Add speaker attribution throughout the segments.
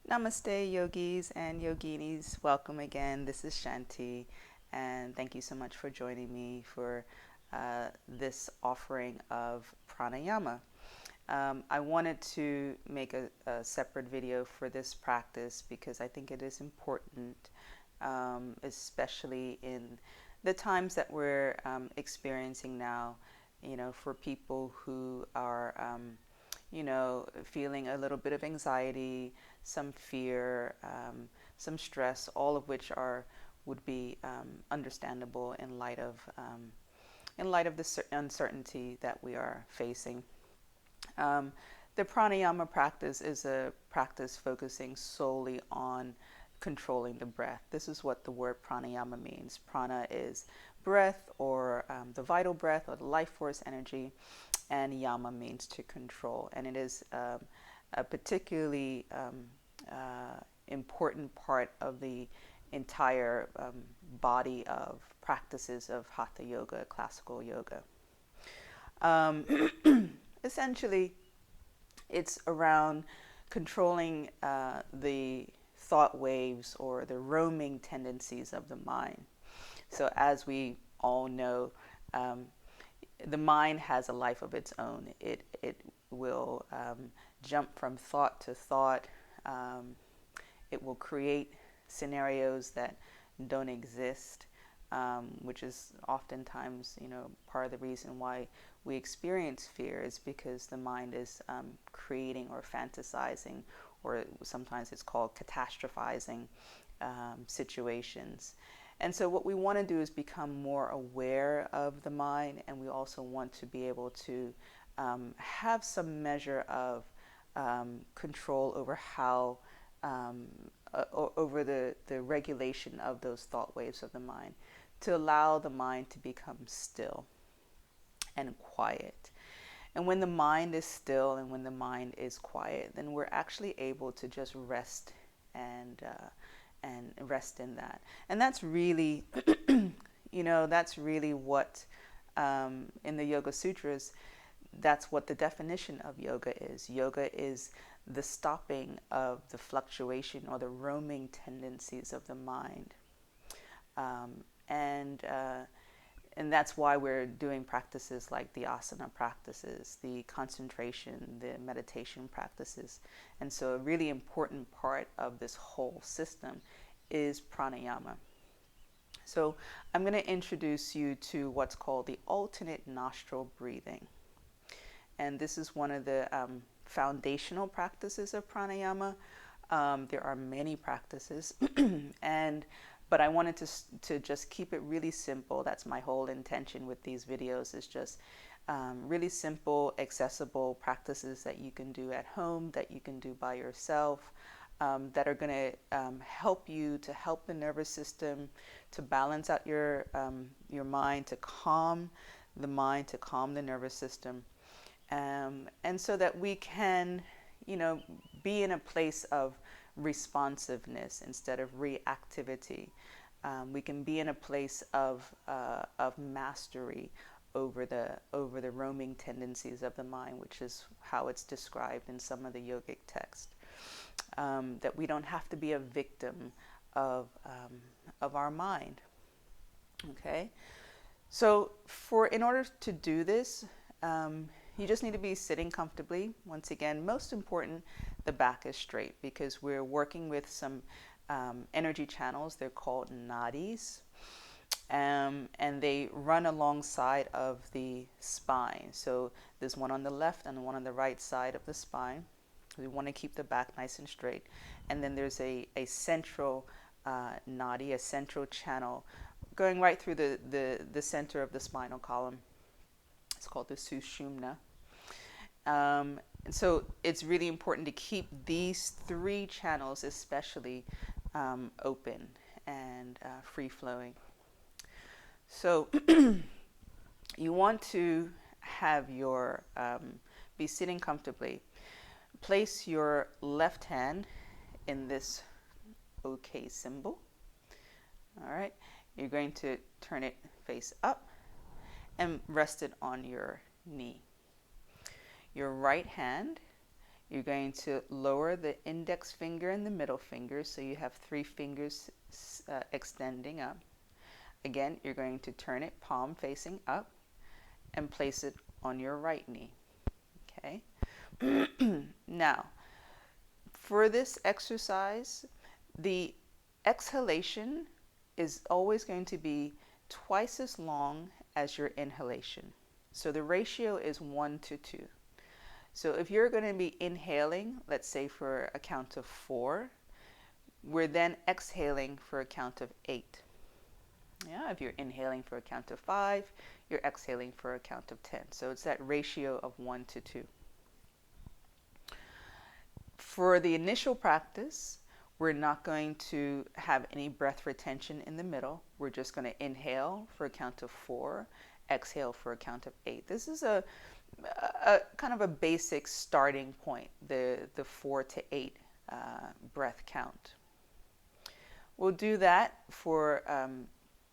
Speaker 1: Namaste, yogis and yoginis. Welcome again. This is Shanti, and thank you so much for joining me for this offering of pranayama. I wanted to make a separate video for this practice because I think it is important, especially in the times that we're experiencing now. For people who are, feeling a little bit of anxiety, some fear, some stress, all of which would be understandable in light of the uncertainty that we are facing. Um, the pranayama practice is a practice focusing solely on controlling the breath. This is what the word pranayama means. Prana is breath, or the vital breath, or the life force energy, and yama means to control. And it is a particularly important part of the entire body of practices of hatha yoga, classical yoga. Um, Essentially, it's around controlling the thought waves or the roaming tendencies of the mind. So, as we all know, the mind has a life of its own. It will jump from thought to thought. It will create scenarios that don't exist, which is oftentimes, part of the reason why we experience fear is because the mind is creating or fantasizing, or sometimes it's called catastrophizing situations. And so, what we want to do is become more aware of the mind, and we also want to be able to have some measure of control over how, over the regulation of those thought waves of the mind, to allow the mind to become still and quiet. And when the mind is still and when the mind is quiet, then we're actually able to just rest and rest in that. And that's really, that's really what in the Yoga Sutras, that's what the definition of yoga is. Yoga is the stopping of the fluctuation or the roaming tendencies of the mind. Um, and uh, and that's why we're doing practices like the asana practices, the concentration, the meditation practices. And so a really important part of this whole system is pranayama. So I'm going to introduce you to what's called the alternate nostril breathing. And this is one of the foundational practices of pranayama. There are many practices, and but I wanted to just keep it really simple. That's my whole intention with these videos, is just really simple, accessible practices that you can do at home, that you can do by yourself, that are going to help you to help the nervous system, to balance out your mind, to calm the mind, to calm the nervous system, and so that we can, be in a place of responsiveness instead of reactivity. We can be in a place of mastery over the roaming tendencies of the mind, which is how it's described in some of the yogic texts. That we don't have to be a victim of our mind. Okay, so in order to do this, you just need to be sitting comfortably. Once again, most important, the back is straight, because we're working with some energy channels. They're called nadis, and they run alongside of the spine. So there's one on the left and one on the right side of the spine. We want to keep the back nice and straight. And then there's a central nadi, a central channel going right through the center of the spinal column. It's called the sushumna. And so it's really important to keep these three channels especially open and free-flowing. So you want to have your, be sitting comfortably. Place your left hand in this OK symbol. All right. You're going to turn it face up and rest it on your knee. Your right hand, You're going to lower the index finger and the middle finger, so you have 3 fingers extending up. Again, you're going to turn it palm facing up and place it on your right knee. Okay. Now, for this exercise, the exhalation is always going to be twice as long as your inhalation. So the ratio is 1 to 2. So if you're going to be inhaling, let's say for a count of 4, we're then exhaling for a count of 8. Yeah, if you're inhaling for a count of 5, you're exhaling for a count of 10. So it's that ratio of 1 to 2. For the initial practice, we're not going to have any breath retention in the middle. We're just going to inhale for a count of 4, exhale for a count of 8. This is a kind of a basic starting point, the 4 to 8 breath count. We'll do that for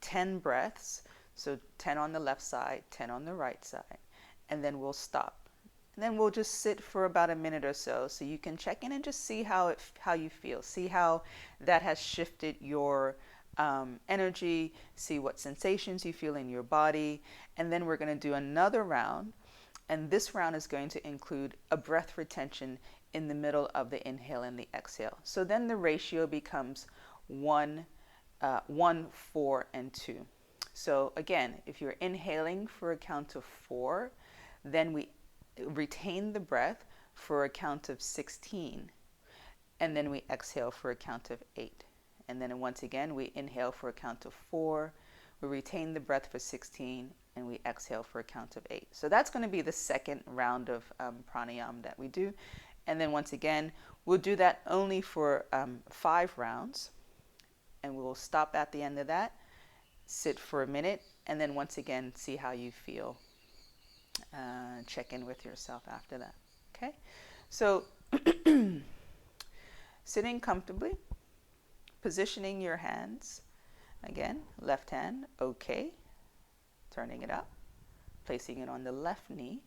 Speaker 1: 10 breaths, so 10 on the left side, 10 on the right side, and then we'll stop. And then we'll just sit for about a minute or so you can check in and just see how you feel, see how that has shifted your energy, see what sensations you feel in your body, and then we're going to do another round, and this round is going to include a breath retention in the middle of the inhale and the exhale. So then the ratio becomes 1, 4, and 2. So again, if you're inhaling for a count of 4, then we retain the breath for a count of 16, and then we exhale for a count of 8. And then once again, we inhale for a count of 4, we retain the breath for 16, and we exhale for a count of 8. So that's going to be the second round of pranayama that we do. And then once again, we'll do that only for 5 rounds, and we'll stop at the end of that, sit for a minute, and then once again, see how you feel. Check in with yourself after that. Okay, so sitting comfortably, positioning your hands. Again, left hand, okay, turning it up, placing it on the left knee,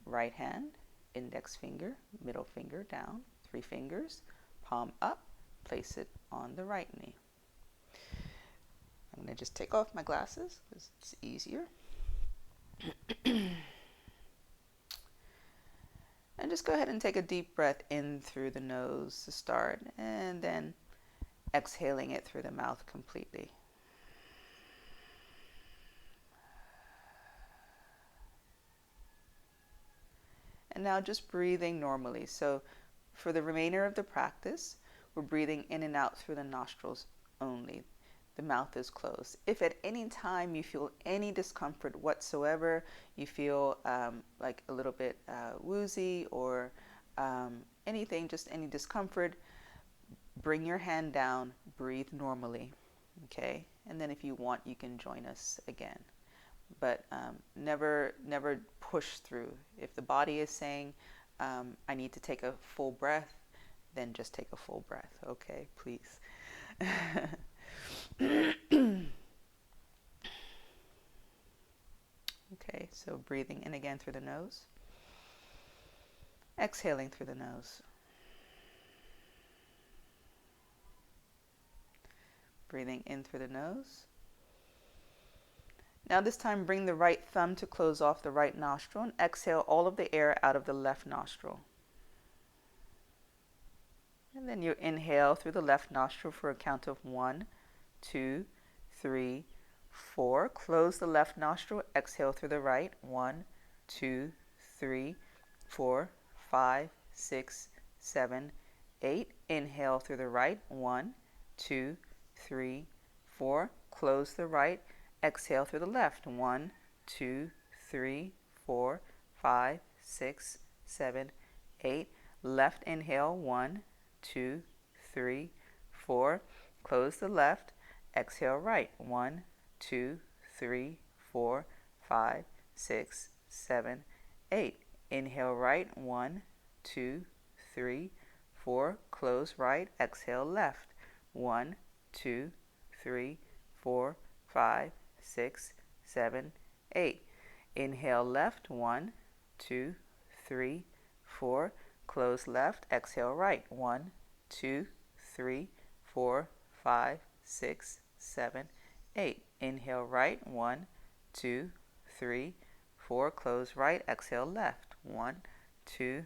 Speaker 1: right hand, index finger, middle finger down, 3 fingers, palm up, place it on the right knee. I'm going to just take off my glasses because it's easier. And just go ahead and take a deep breath in through the nose to start, and then exhaling it through the mouth completely. And now just breathing normally. So for the remainder of the practice, we're breathing in and out through the nostrils only. The mouth is closed. If at any time you feel any discomfort whatsoever, you feel like a little bit woozy or anything, just any discomfort, bring your hand down, breathe normally, okay? And then if you want, you can join us again. But never push through. If the body is saying, I need to take a full breath, then just take a full breath, okay? Please. Okay, so breathing in again through the nose, exhaling through the nose, breathing in through the nose. Now this time bring the right thumb to close off the right nostril and exhale all of the air out of the left nostril. And then you inhale through the left nostril for a count of 1, 2, 3, 4. Close the left nostril, exhale through the right. 1, 2, 3, 4, 5, 6, 7, 8. Inhale through the right. 1, 2, 3, 4. Close the right, exhale through the left. 1, 2, 3, 4, 5, 6, 7, 8. Left inhale. 1, 2, 3, 4. Close the left, exhale right. 1, 2, 3, 4, 5, 6, 7, 8. Inhale right. 1, 2, 3, 4. Close right, exhale left. 1, 2, 3, 4, 5, 6, 7, 8. Inhale left. 1, 2, 3, 4. close left, exhale right. 1, 2, 3, 4, 5, 6, 7, 8. Inhale right. 1, 2, 3, 4. Close right, exhale left. 1, 2,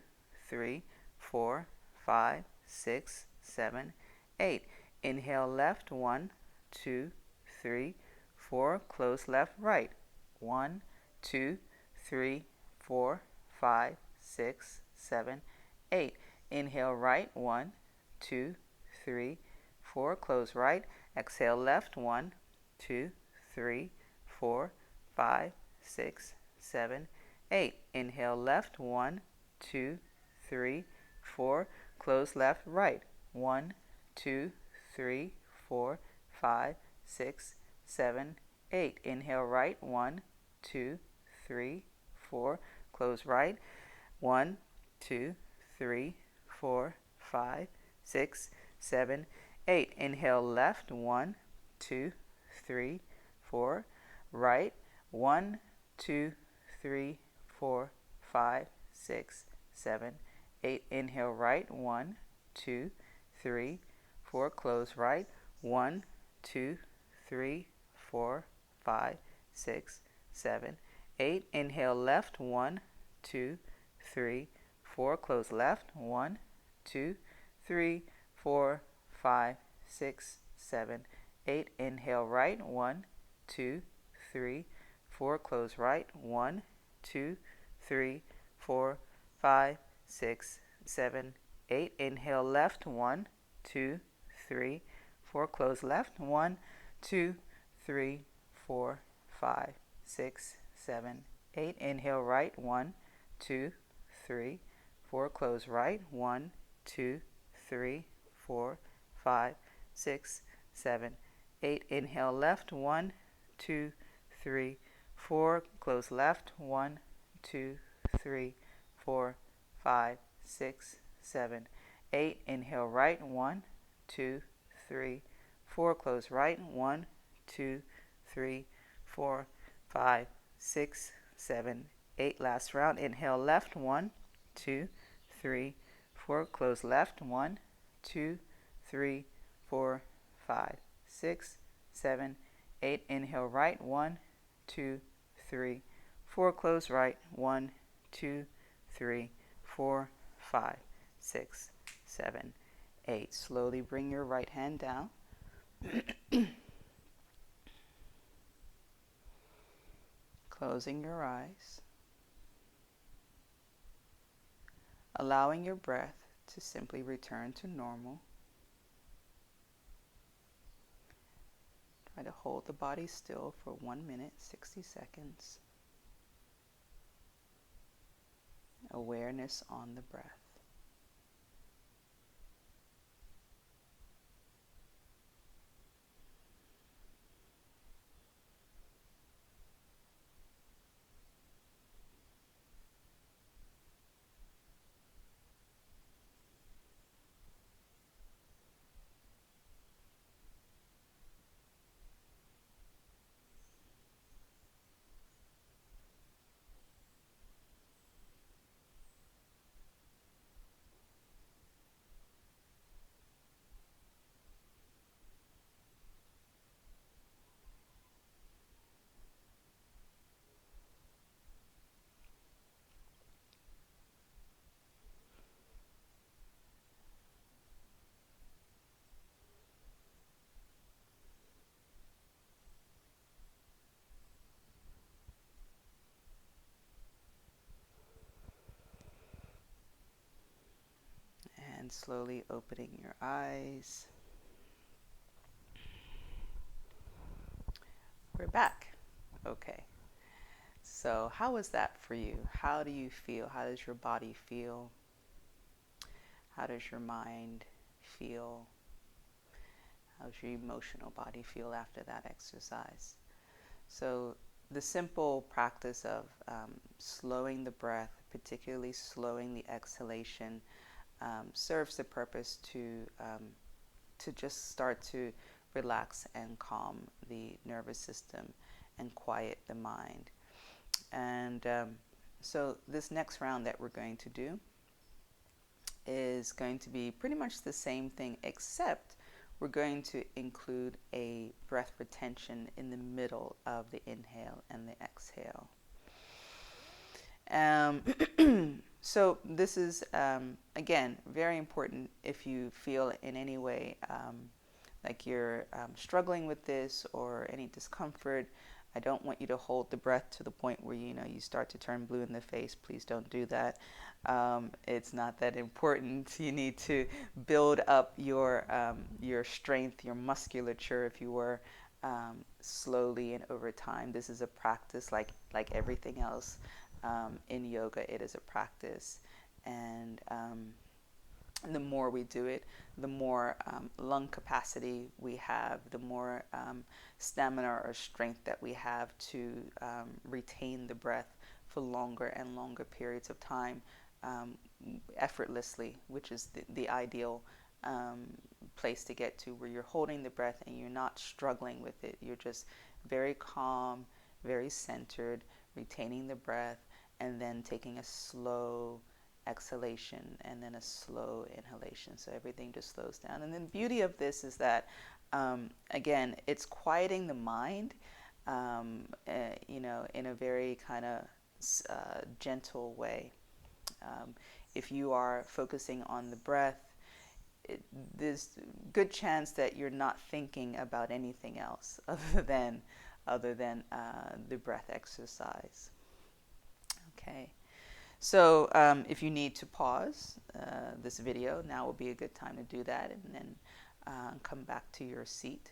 Speaker 1: 3, 4, 5, 6, 7, 8. Inhale left. 1, 2, 3, 4. Close left, right. 1, 2, 3, 4, 5, 6, 7, 8. Inhale right. 1, 2, 3, 4. Close right. Exhale left. 1, 2, 3, 4, 5, 6, 7, 8. Inhale left. 1, 2, 3, 4. Close left, right. 1, 2, 3, 4, 5, 6, 7, 8. Inhale right. 1, 2, 3, 4. Close right. 1, 2, 3, 4, 5, 6, 7, 8. Inhale left. 1, 2, 3, 4. Right. 1, 2, 3, 4, 5, 6, 7, 8. Inhale right. 1, 2, 3, 4. Close right. 1, 2, 3, 4, 5, 6, 7, 8. Inhale left. 1, 2, 3, 4. Close left. 1, 2, 3, 4, 5, 6, 7, 8. Inhale right. 1, 2, 3, 4. Close right. 1, 2, 3, 4, 5, 6, 7, 8. Inhale left. 1, 2, 3, 4. Close left. 1, 2, 3, 4, 5, 6, 7, 8. Inhale right. 1, 2, 3, 4. Close right. 1, 2, 3, 4, 5, 6, 7, 8. Inhale left. 1, 2, 3, 4. Close left. 1, 2, 3, 4, 5, 6, 7, 8. Inhale right. 1, 2, 3, 4. Close right. 1, 2, 3, 4, 5, 6, 7, 8. Last round. Inhale left. 1, 2, 3, 4. Close left. 1, 2, 3, 4, 5, 6, 7, 8. Inhale right. 1, 2, 3, 4. Close right. 1, 2, 3, 4, 5, 6, 7, 8. Slowly bring your right hand down. Closing your eyes. Allowing your breath to simply return to normal. Try to hold the body still for 1 minute, 60 seconds. Awareness on the breath. And slowly opening your eyes. We're back. Okay. So how was that for you? How do you feel? How does your body feel? How does your mind feel? How's your emotional body feel after that exercise? So the simple practice of slowing the breath, particularly slowing the exhalation, serves the purpose to just start to relax and calm the nervous system and quiet the mind. And so this next round that we're going to do, is going to be pretty much the same thing, except we're going to include a breath retention in the middle of the inhale and the exhale. So this is, again, very important if you feel in any way like you're struggling with this or any discomfort. I don't want you to hold the breath to the point where you start to turn blue in the face. Please don't do that. It's not that important. You need to build up your strength, your musculature, if you were, slowly and over time. This is a practice like everything else. In yoga, it is a practice, and the more we do it, the more lung capacity we have, the more stamina or strength that we have to retain the breath for longer and longer periods of time, effortlessly, which is the ideal place to get to, where you're holding the breath and you're not struggling with it. You're just very calm, very centered, retaining the breath, and then taking a slow exhalation and then a slow inhalation. So everything just slows down. And then the beauty of this is that, again, it's quieting the mind, in a very kind of gentle way. If you are focusing on the breath, there's good chance that you're not thinking about anything else other than the breath exercise. Okay, so if you need to pause this video, now would be a good time to do that, and then come back to your seat.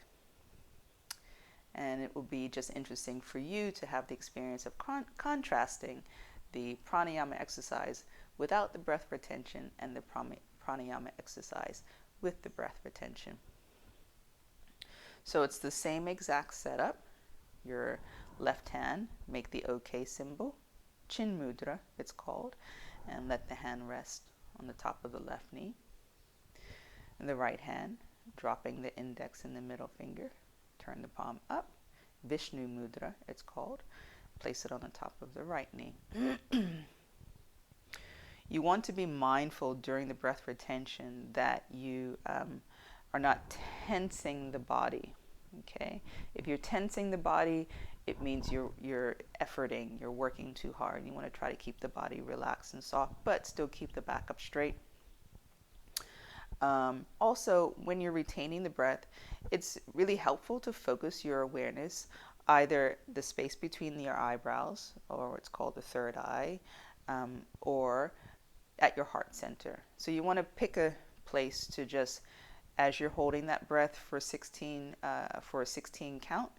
Speaker 1: And it will be just interesting for you to have the experience of contrasting the pranayama exercise without the breath retention and the pranayama exercise with the breath retention. So it's the same exact setup. Your left hand, make the OK symbol, chin mudra it's called, and let the hand rest on the top of the left knee. And the right hand, dropping the index and the middle finger, turn the palm up, Vishnu mudra it's called, place it on the top of the right knee. You want to be mindful during the breath retention that you are not tensing the body. Okay, if you're tensing the body, it means you're efforting, you're working too hard. You want to try to keep the body relaxed and soft, but still keep the back up straight. Also, when you're retaining the breath, it's really helpful to focus your awareness either the space between your eyebrows, or what's called the third eye, or at your heart center. So you want to pick a place to just, as you're holding that breath for a 16 count,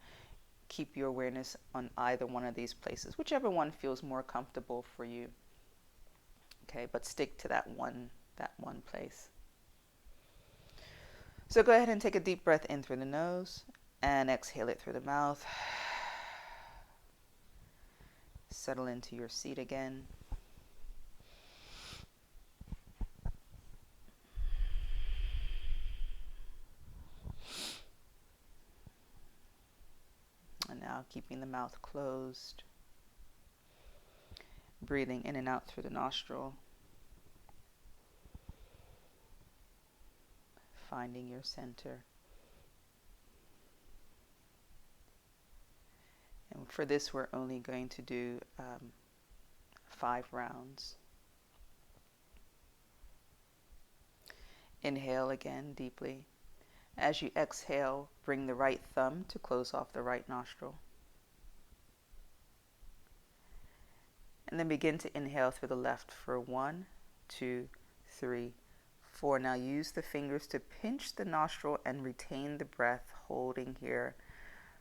Speaker 1: keep your awareness on either one of these places, whichever one feels more comfortable for you. Okay, but stick to that one place. So go ahead and take a deep breath in through the nose and exhale it through the mouth. Settle into your seat again. And now keeping the mouth closed, breathing in and out through the nostril, finding your center. And for this, we're only going to do 5 rounds. Inhale again deeply. As you exhale, bring the right thumb to close off the right nostril. And then begin to inhale through the left for 1, 2, 3, 4. Now use the fingers to pinch the nostril and retain the breath, holding here.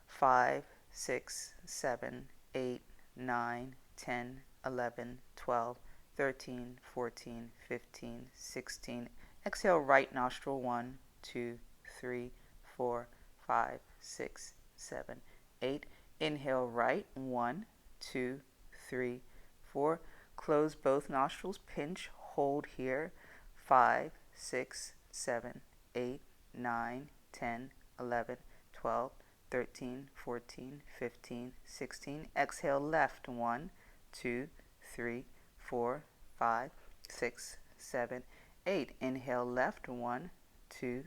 Speaker 1: 5, 6, 7, 8, 9, 10, 11, 12, 13, 14, 15, 16. Exhale, right nostril, 1, 2, 3, 4, 5, 6, 7, 8. Inhale, right, 1, 2, 3, 4. Close both nostrils, pinch, hold here. 5, 6, 7, 8, 9, 10, 11, 12, 13, 14, 15, 16. Exhale, left, 1, 2, 3, 4, 5, 6, 7, 8. Inhale left. 1, 2,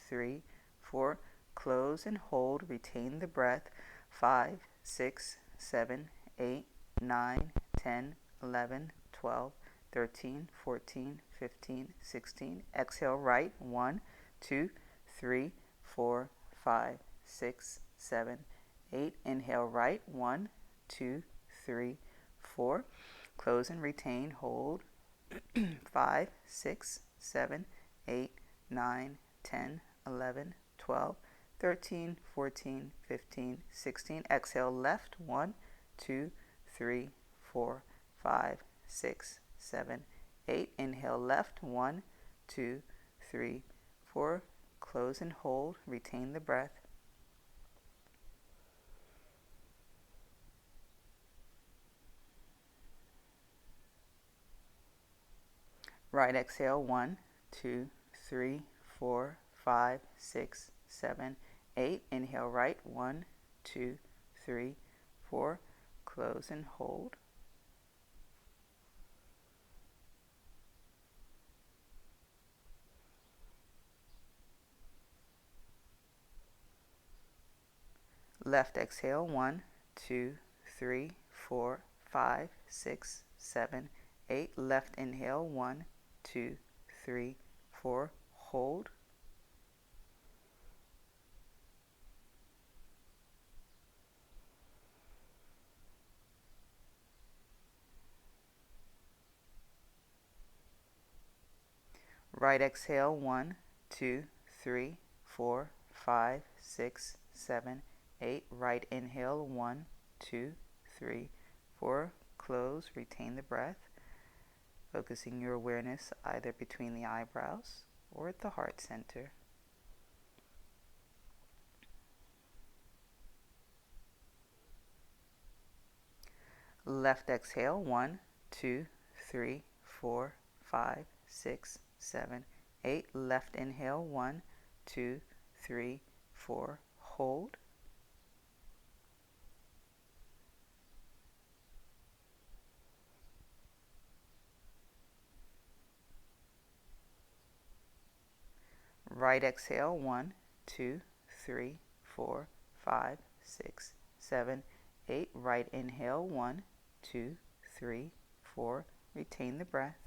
Speaker 1: 3, 4. Close and hold. Retain the breath. 5, 6, 7, 8, 9, 10, 11, 12, 13, 14, 15, 16. Exhale right. 1, 2, 3, 4, 5, 6, 7, 8. Inhale right. 1, 2, 3, 4. Close and retain. Hold. 5, 6, 7, 8, 9, 10, 11, 12, 13, 14, 15, 16. Exhale left. 1, 2, 3, 4, 5, 6, 7, 8. Inhale left. 1, 2, 3, 4. Close and hold. Retain the breath. Right exhale. 1, 2, 3, 4, 5, 6, 7, 8. Inhale right. 1, 2, 3, 4. Close and hold. Left exhale. 1, 2, 3, 4, 5, 6, 7, 8. Left inhale. 1, 2, 3, 4. Hold. Right exhale. 1, 2, 3, 4, 5, 6, 7, 8. Right inhale. 1, 2, 3, 4. Close. Retain the breath. Focusing your awareness either between the eyebrows or at the heart center. Left exhale. 1, 2, 3, 4, 5, 6, 7, 8. Left inhale. 1, 2, 3, 4. Hold. Right exhale. 1, 2, 3, 4, 5, 6, 7, 8. Right inhale. 1, 2, 3, 4. Retain the breath.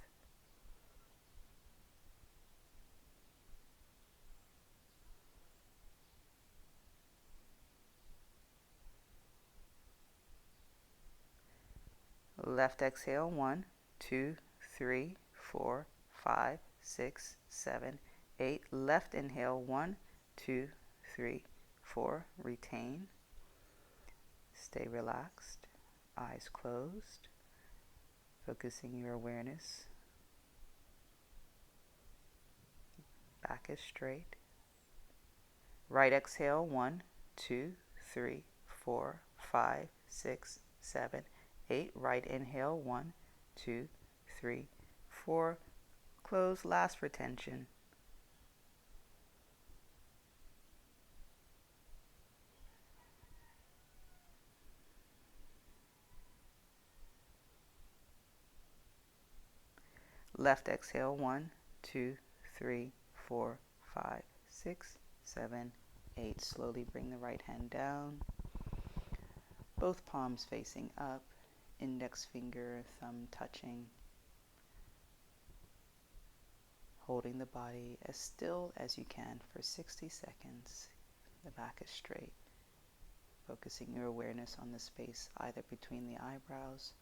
Speaker 1: Left exhale. 1, 2, 3, 4, 5, 6, 7, 8. Left inhale. 1, 2, 3, 4. Retain. Stay relaxed. Eyes closed. Focusing your awareness. Back is straight. Right exhale. 1, 2, 3, 4, 5, 6, 7, 8. Right inhale. 1, 2, 3, 4. Close. Last retention. Left exhale. 1, 2, 3, 4, 5, 6, 7, 8. Slowly bring the right hand down. Both palms facing up. Index finger, thumb touching. Holding the body as still as you can for 60 seconds. The back is straight. Focusing your awareness on the space either between the eyebrows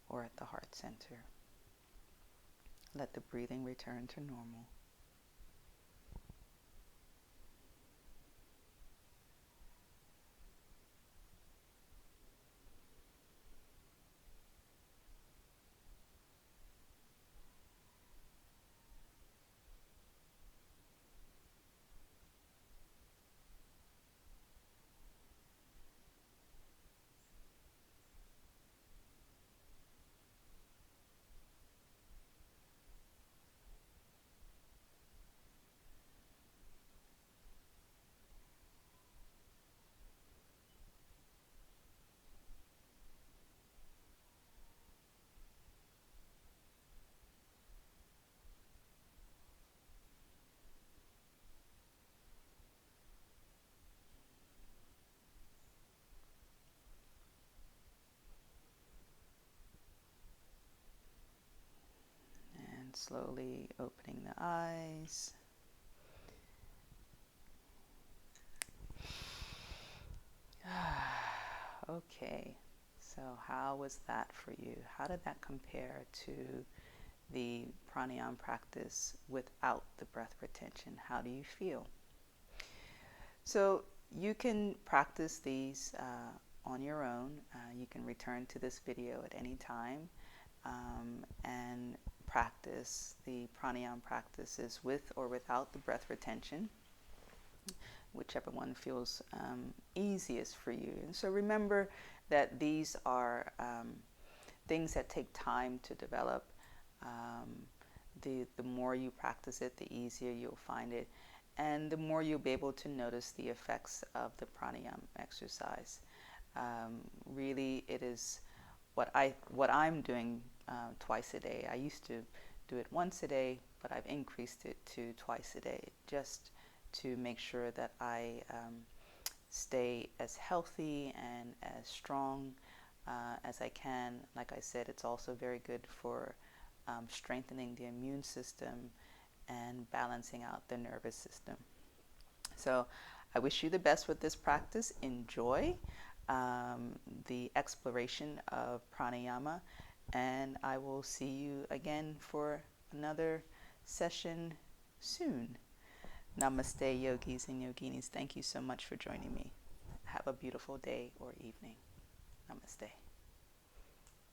Speaker 1: or at the heart center. Let the breathing return to normal. And slowly opening the eyes. Okay, so how was that for you? How did that compare to the pranayama practice without the breath retention? How do you feel? So you can practice these on your own. You can return to this video at any time and practice the pranayama practices with or without the breath retention, whichever one feels easiest for you. And so remember that these are things that take time to develop. The more you practice it, the easier you'll find it, and the more you'll be able to notice the effects of the pranayama exercise. Really, it is what I'm doing twice a day. I used to do it once a day, but I've increased it to twice a day, just to make sure that I stay as healthy and as strong as I can. Like I said, it's also very good for strengthening the immune system and balancing out the nervous system. So I wish you the best with this practice. Enjoy the exploration of pranayama, and I will see you again for another session soon. Namaste, yogis and yoginis. Thank you so much for joining me. Have a beautiful day or evening. Namaste.